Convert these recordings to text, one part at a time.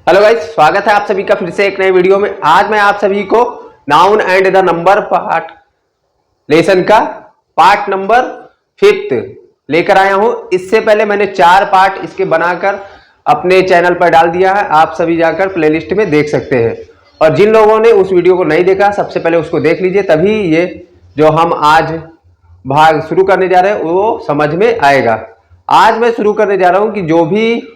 Hello guys, स्वागत है आप सभी का फिर से एक नए वीडियो में। आज मैं आप सभी को noun and the number part lesson का पार्ट नंबर 5 लेकर आया हूं। इससे पहले मैंने 4 पार्ट इसके बनाकर अपने चैनल पर डाल दिया है, आप सभी जाकर प्लेलिस्ट में देख सकते हैं। और जिन लोगों ने उस वीडियो को नहीं देखा, सबसे पहले उसको देख लीजिए, तभी ये जो हम आज भाग शुरू करने जा रहे हैं वो समझ में आएगा। आज मैं शुरू करने जा रहा हूं कि जो भी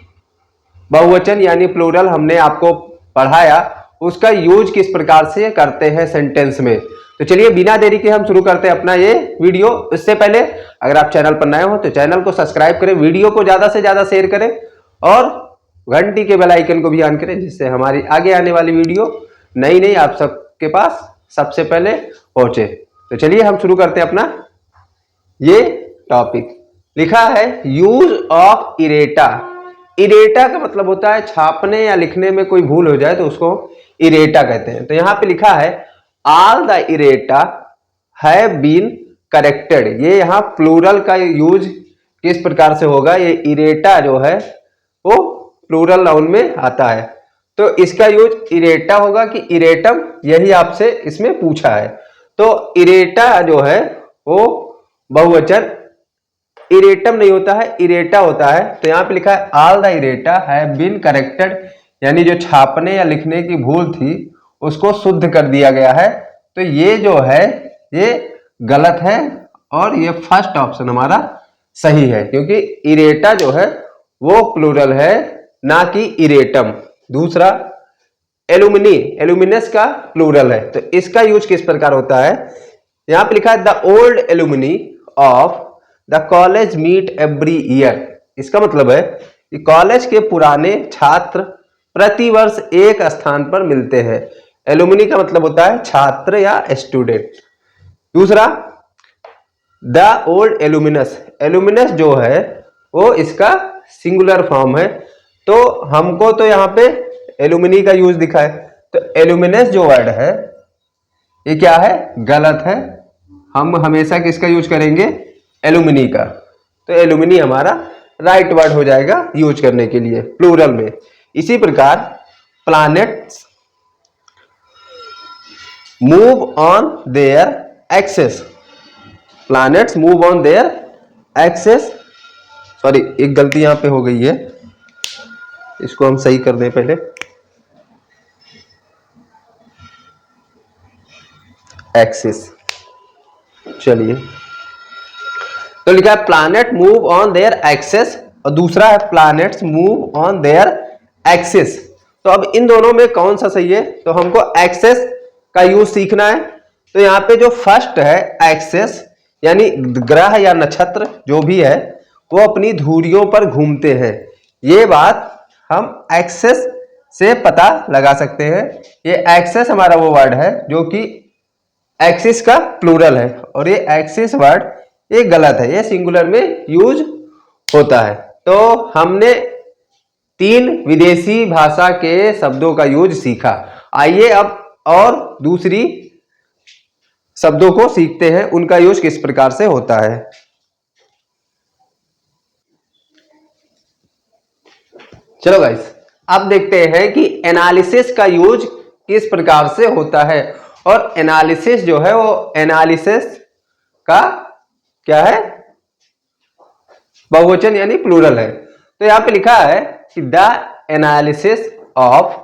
बहुवचन यानी प्लूरल हमने आपको पढ़ाया उसका यूज किस प्रकार से करते हैं सेंटेंस में। तो चलिए बिना देरी के हम शुरू करते हैं अपना ये वीडियो। इससे पहले अगर आप चैनल पर नए हो तो चैनल को सब्सक्राइब करें, वीडियो को ज्यादा से ज्यादा शेयर करें और घंटी के बेल आइकन को भी ऑन करें, जिससे हमारी आगे आने वाली वीडियो नई आप सबके पास सबसे पहले पहुंचे। तो चलिए हम शुरू करते हैं अपना ये टॉपिक। लिखा है यूज ऑफ इरेटा। इरेटा का मतलब होता है छापने या लिखने में कोई भूल हो जाए तो उसको इरेटा कहते हैं। तो यहां पे लिखा है all the errata have been corrected. ये यहां प्लूरल का यूज किस प्रकार से होगा, ये इरेटा जो है वो प्लूरल नाउन में आता है। तो इसका यूज इरेटा होगा कि इरेटम, यही आपसे इसमें पूछा है। तो इरेटा जो है वो बहुवचन इरेटम नहीं होता है, इरेटा होता है। तो यहां पे लिखा है all the errata have been corrected, यानी जो छापने या लिखने की भूल थी उसको शुद्ध कर दिया गया है। तो ये जो है ये गलत है और ये फर्स्ट ऑप्शन हमारा सही है, क्योंकि इरेटा जो है वो प्लूरल है ना कि इरेटम। दूसरा एलुमिनी, एलुमिनस का प्लूरल है। तो इसका यूज किस प्रकार होता है, यहां पे लिखा है the old alumni of the college meet every year. इसका मतलब है कि कॉलेज के पुराने छात्र प्रतिवर्ष एक स्थान पर मिलते हैं। एलुमनी का मतलब होता है छात्र या स्टूडेंट। दूसरा द ओल्ड एलुमिनस, एलुमिनस जो है वो इसका सिंगुलर फॉर्म है। तो हमको तो यहाँ पे एलुमिनी का यूज दिखा है, तो एलुमिनस जो वर्ड है ये क्या है, गलत है। हम हमेशा किसका यूज करेंगे, एलुमिनी का। तो एलुमिनी हमारा राइट वर्ड हो जाएगा यूज करने के लिए प्लूरल में। इसी प्रकार planets move on their axes, planets move on their axes, sorry एक गलती यहां पे हो गई है, इसको हम सही कर दें पहले। एक्सेस, चलिए तो लिखा है planet move on their axes और दूसरा है planets move on their axis. तो अब इन दोनों में कौन सा सही है, तो हमको एक्सेस का यूज सीखना है। तो यहाँ पे जो फर्स्ट है एक्सेस, यानी ग्रह या नक्षत्र जो भी है वो अपनी धुरियों पर घूमते हैं। ये बात हम एक्सेस से पता लगा सकते हैं। ये एक्सेस हमारा वो वर्ड है जो कि एक्सिस का प्लूरल है, और ये एक्सिस वर्ड ये गलत है, ये सिंगुलर में यूज होता है। तो हमने 3 विदेशी भाषा के शब्दों का यूज सीखा। आइए अब और दूसरी शब्दों को सीखते हैं, उनका यूज किस प्रकार से होता है। चलो गाइस, अब देखते हैं कि एनालिसिस का यूज किस प्रकार से होता है। और एनालिसिस जो है वो एनालिसिस का क्या है, बहुवचन यानी प्लूरल है। तो यहां पे लिखा है कि the analysis of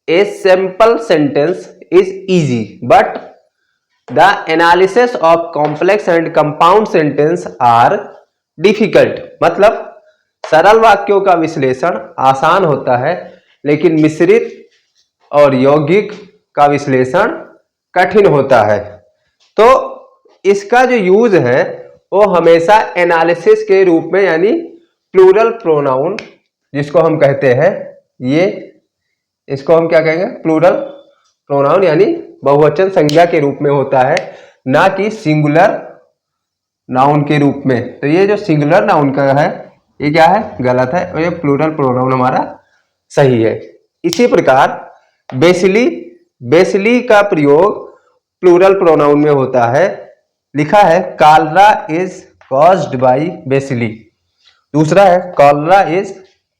a simple sentence is easy but the analysis of complex and compound sentence are difficult. मतलब सरल वाक्यों का विश्लेषण आसान होता है, लेकिन मिश्रित और यौगिक का विश्लेषण कठिन होता है। तो इसका जो यूज है वो हमेशा एनालिसिस के रूप में, यानी प्लूरल प्रोनाउन जिसको हम कहते हैं, ये इसको हम क्या कहेंगे, प्लूरल प्रोनाउन यानी बहुवचन संज्ञा के रूप में होता है, ना कि सिंगुलर नाउन के रूप में। तो ये जो सिंगुलर नाउन का है ये क्या है, गलत है, और ये प्लूरल प्रोनाउन हमारा सही है। इसी प्रकार बेसिली, बेसिली का प्रयोग प्लूरल प्रोनाउन में होता है। लिखा है cholera is caused by bacilli. दूसरा है cholera is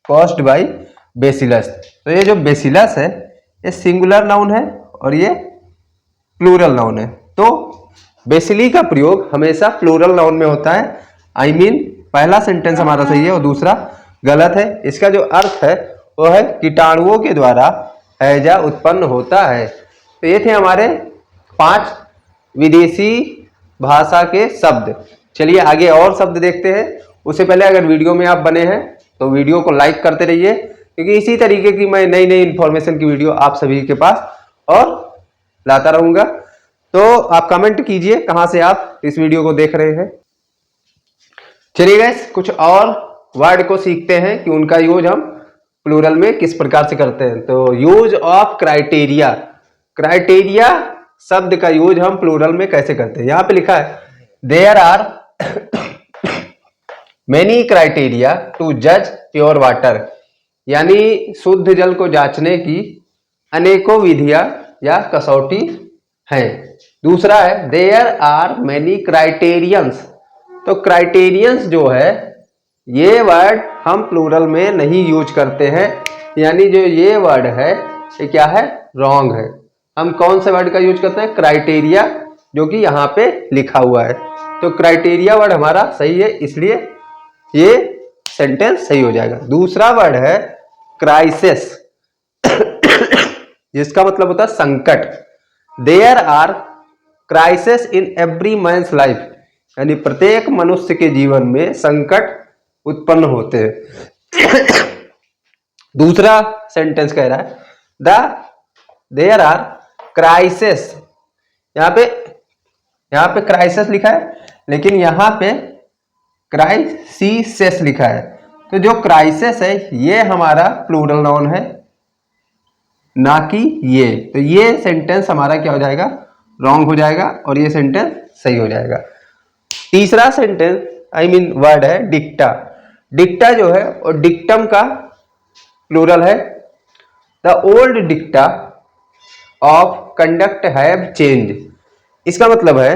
caused by bacillus. तो ये जो बेसिलस है ये सिंगुलर नाउन है और ये प्लूरल नाउन है। तो बेसिली का प्रयोग हमेशा प्लूरल नाउन में होता है। आई मीन पहला सेंटेंस हमारा सही है और दूसरा गलत है। इसका जो अर्थ है वो है कीटाणुओं के द्वारा हैजा उत्पन्न होता है। तो ये थे हमारे 5 विदेशी भाषा के शब्द। चलिए आगे और शब्द देखते हैं। उससे पहले अगर वीडियो में आप बने हैं तो वीडियो को लाइक करते रहिए, क्योंकि इसी तरीके की मैं नई नई इंफॉर्मेशन की वीडियो आप सभी के पास और लाता रहूंगा। तो आप कमेंट कीजिए कहां से आप इस वीडियो को देख रहे हैं। चलिए गाइस कुछ और वर्ड को सीखते हैं कि उनका यूज हम प्लूरल में किस प्रकार से करते हैं। तो यूज ऑफ क्राइटेरिया, क्राइटेरिया शब्द का यूज हम प्लूरल में कैसे करते हैं। यहां पे लिखा है there are many criteria to जज प्योर वाटर, यानी शुद्ध जल को जांचने की अनेकों विधियां या कसौटी हैं। दूसरा है देयर आर मेनी क्राइटेरियंस। तो क्राइटेरियंस जो है ये वर्ड हम प्लूरल में नहीं यूज करते हैं, यानी जो ये वर्ड है ये क्या है, रॉन्ग है। हम कौन से वर्ड का यूज करते हैं, क्राइटेरिया, जो कि यहाँ पे लिखा हुआ है। तो क्राइटेरिया वर्ड हमारा सही है, इसलिए ये सेंटेंस सही हो जाएगा। दूसरा वर्ड है क्राइसिस, जिसका मतलब होता है संकट। There are crisis in every man's life, यानी प्रत्येक मनुष्य के जीवन में संकट उत्पन्न होते हैं। दूसरा सेंटेंस कह रहा है देयर आर क्राइसिस, यहाँ पे क्राइसिस लिखा है लेकिन यहाँ पे क्राइसिस लिखा है। तो जो क्राइसिस है ये हमारा प्लूरल नाउन है, ना कि ये। तो ये सेंटेंस हमारा क्या हो जाएगा, रॉन्ग हो जाएगा, और ये सेंटेंस सही हो जाएगा। तीसरा सेंटेंस वर्ड है डिक्टा। डिक्टा जो है और डिक्टम का प्लूरल है। The old dicta of conduct have change. इसका मतलब है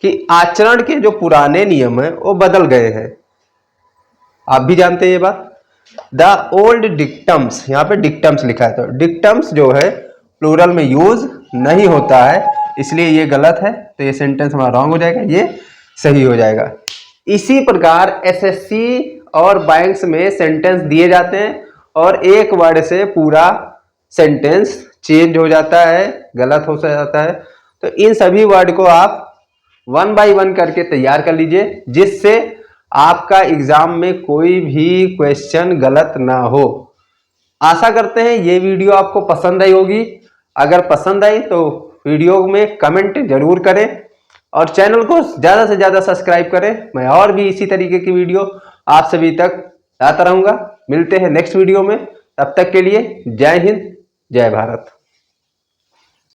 कि आचरण के जो पुराने नियम है वो बदल गए हैं। आप भी जानते हैं ये बात। द ओल्ड डिक्टम्स, यहाँ पे डिक्टम्स लिखा है, तो डिक्टम्स जो है प्लूरल में यूज नहीं होता है, इसलिए ये गलत है। तो ये सेंटेंस हमारा रॉन्ग हो जाएगा, ये सही हो जाएगा। इसी प्रकार एसएससी और बैंक्स में सेंटेंस दिए जाते हैं और एक वर्ड से पूरा सेंटेंस चेंज हो जाता है, गलत हो जाता है। तो इन सभी वर्ड को आप 1 बाय 1 करके तैयार कर लीजिए, जिससे आपका एग्जाम में कोई भी क्वेश्चन गलत ना हो। आशा करते हैं ये वीडियो आपको पसंद आई होगी। अगर पसंद आई तो वीडियो में कमेंट जरूर करें और चैनल को ज्यादा से ज्यादा सब्सक्राइब करें। मैं और भी इसी तरीके की वीडियो आप सभी तक लाता रहूंगा। मिलते हैं नेक्स्ट वीडियो में, तब तक के लिए जय हिंद, जय भारत।